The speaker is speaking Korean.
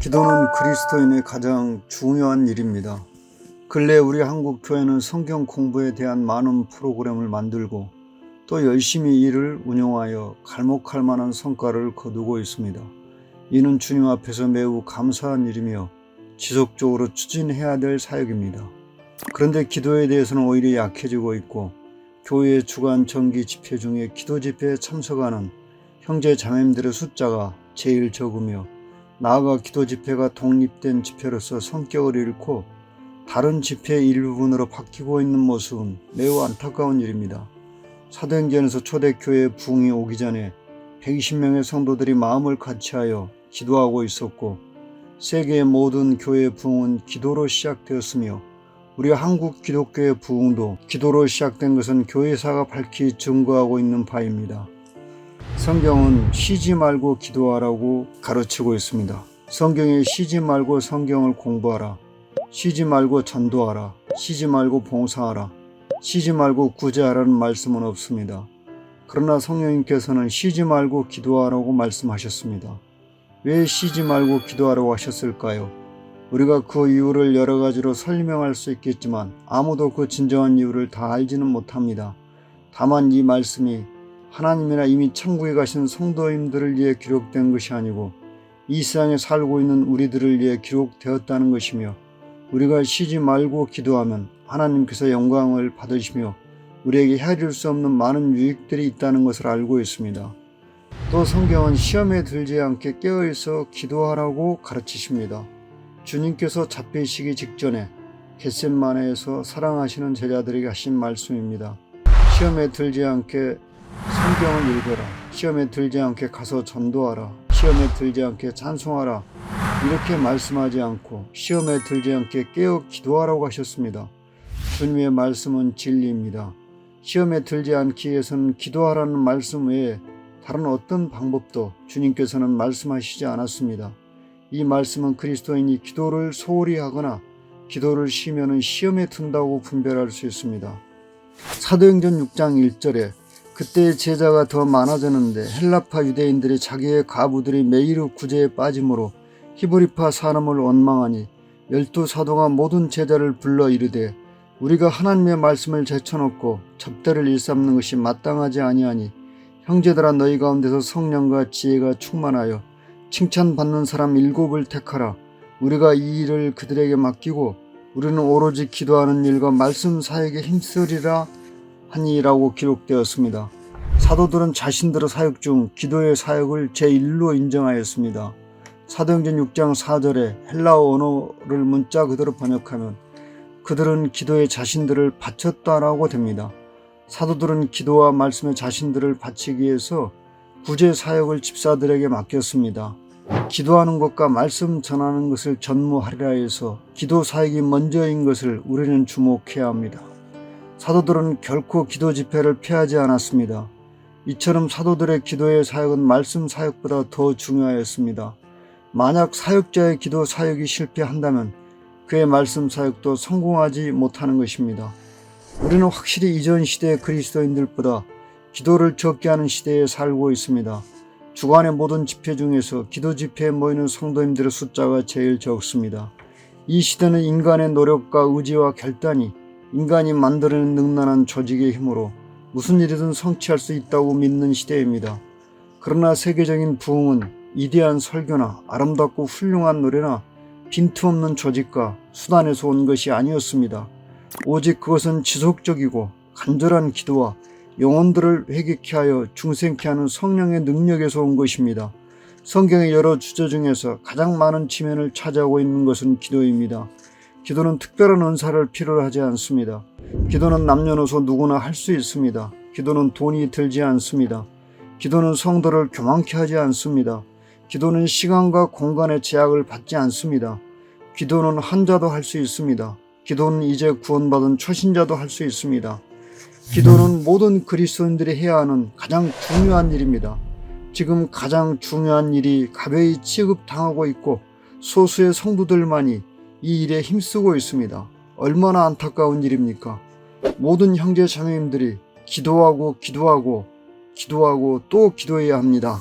기도는 그리스도인의 가장 중요한 일입니다. 근래 우리 한국 교회는 성경 공부에 대한 많은 프로그램을 만들고 또 열심히 이를 운영하여 갈목할 만한 성과를 거두고 있습니다. 이는 주님 앞에서 매우 감사한 일이며 지속적으로 추진해야 될 사역입니다. 그런데 기도에 대해서는 오히려 약해지고 있고, 교회의 주간 정기 집회 중에 기도 집회에 참석하는 형제 자매님들의 숫자가 제일 적으며, 나아가 기도 집회가 독립된 집회로서 성격을 잃고 다른 집회의 일부분으로 바뀌고 있는 모습은 매우 안타까운 일입니다. 사도행전에서 초대교회 부흥이 오기 전에 120명의 성도들이 마음을 같이하여 기도하고 있었고, 세계의 모든 교회 부흥은 기도로 시작되었으며, 우리 한국 기독교의 부흥도 기도로 시작된 것은 교회사가 밝히 증거하고 있는 바입니다. 성경은 쉬지 말고 기도하라고 가르치고 있습니다. 성경에 쉬지 말고 성경을 공부하라, 쉬지 말고 전도하라, 쉬지 말고 봉사하라, 쉬지 말고 구제하라는 말씀은 없습니다. 그러나 성령님께서는 쉬지 말고 기도하라고 말씀하셨습니다. 왜 쉬지 말고 기도하라고 하셨을까요? 우리가 그 이유를 여러 가지로 설명할 수 있겠지만 아무도 그 진정한 이유를 다 알지는 못합니다. 다만 이 말씀이 하나님이나 이미 천국에 가신 성도님들을 위해 기록된 것이 아니고 이 세상에 살고 있는 우리들을 위해 기록되었다는 것이며, 우리가 쉬지 말고 기도하면 하나님께서 영광을 받으시며 우리에게 헤아릴 수 없는 많은 유익들이 있다는 것을 알고 있습니다. 또 성경은 시험에 들지 않게 깨어있어 기도하라고 가르치십니다. 주님께서 잡히시기 직전에 겟셋마네에서 사랑하시는 제자들에게 하신 말씀입니다. 시험에 들지 않게 성경을 읽어라, 시험에 들지 않게 가서 전도하라, 시험에 들지 않게 찬송하라, 이렇게 말씀하지 않고 시험에 들지 않게 깨어 기도하라고 하셨습니다. 주님의 말씀은 진리입니다. 시험에 들지 않기 위해서는 기도하라는 말씀 외에 다른 어떤 방법도 주님께서는 말씀하시지 않았습니다. 이 말씀은 그리스도인이 기도를 소홀히 하거나 기도를 쉬면은 시험에 든다고 분별할 수 있습니다. 사도행전 6장 1절에 그때 제자가 더 많아졌는데 헬라파 유대인들이 자기의 가부들이 메이르 구제에 빠짐으로 히브리파 사람을 원망하니 12사도가 모든 제자를 불러 이르되 우리가 하나님의 말씀을 제쳐놓고 접대를 일삼는 것이 마땅하지 아니하니 형제들아, 너희 가운데서 성령과 지혜가 충만하여 칭찬받는 사람 7을 택하라. 우리가 이 일을 그들에게 맡기고 우리는 오로지 기도하는 일과 말씀 사역에 힘쓰리라 하니라고 기록되었습니다. 사도들은 자신들의 사역 중 기도의 사역을 제1로 인정하였습니다. 사도행전 6장 4절에 헬라어 언어를 문자 그대로 번역하면 그들은 기도에 자신들을 바쳤다라고 됩니다. 사도들은 기도와 말씀에 자신들을 바치기 위해서 구제 사역을 집사들에게 맡겼습니다. 기도하는 것과 말씀 전하는 것을 전무하리라 해서 기도 사역이 먼저인 것을 우리는 주목해야 합니다. 사도들은 결코 기도 집회를 피하지 않았습니다. 이처럼 사도들의 기도의 사역은 말씀 사역보다 더 중요하였습니다. 만약 사역자의 기도 사역이 실패한다면 그의 말씀 사역도 성공하지 못하는 것입니다. 우리는 확실히 이전 시대의 그리스도인들보다 기도를 적게 하는 시대에 살고 있습니다. 주간의 모든 집회 중에서 기도 집회에 모이는 성도님들의 숫자가 제일 적습니다. 이 시대는 인간의 노력과 의지와 결단이 인간이 만들어낸 능란한 조직의 힘으로 무슨 일이든 성취할 수 있다고 믿는 시대입니다. 그러나 세계적인 부흥은 이대한 설교나 아름답고 훌륭한 노래나 빈틈없는 조직과 수단에서 온 것이 아니었습니다. 오직 그것은 지속적이고 간절한 기도와 영혼들을 회개케 하여 중생케 하는 성령의 능력에서 온 것입니다. 성경의 여러 주제 중에서 가장 많은 지면을 차지하고 있는 것은 기도입니다. 기도는 특별한 은사를 필요로 하지 않습니다. 기도는 남녀노소 누구나 할 수 있습니다. 기도는 돈이 들지 않습니다. 기도는 성도를 교만케 하지 않습니다. 기도는 시간과 공간의 제약을 받지 않습니다. 기도는 환자도 할 수 있습니다. 기도는 이제 구원받은 초신자도 할 수 있습니다. 기도는 모든 그리스도인들이 해야 하는 가장 중요한 일입니다. 지금 가장 중요한 일이 가벼이 취급당하고 있고 소수의 성도들만이 이 일에 힘쓰고 있습니다. 얼마나 안타까운 일입니까? 모든 형제 자매님들이 기도하고 또 기도해야 합니다.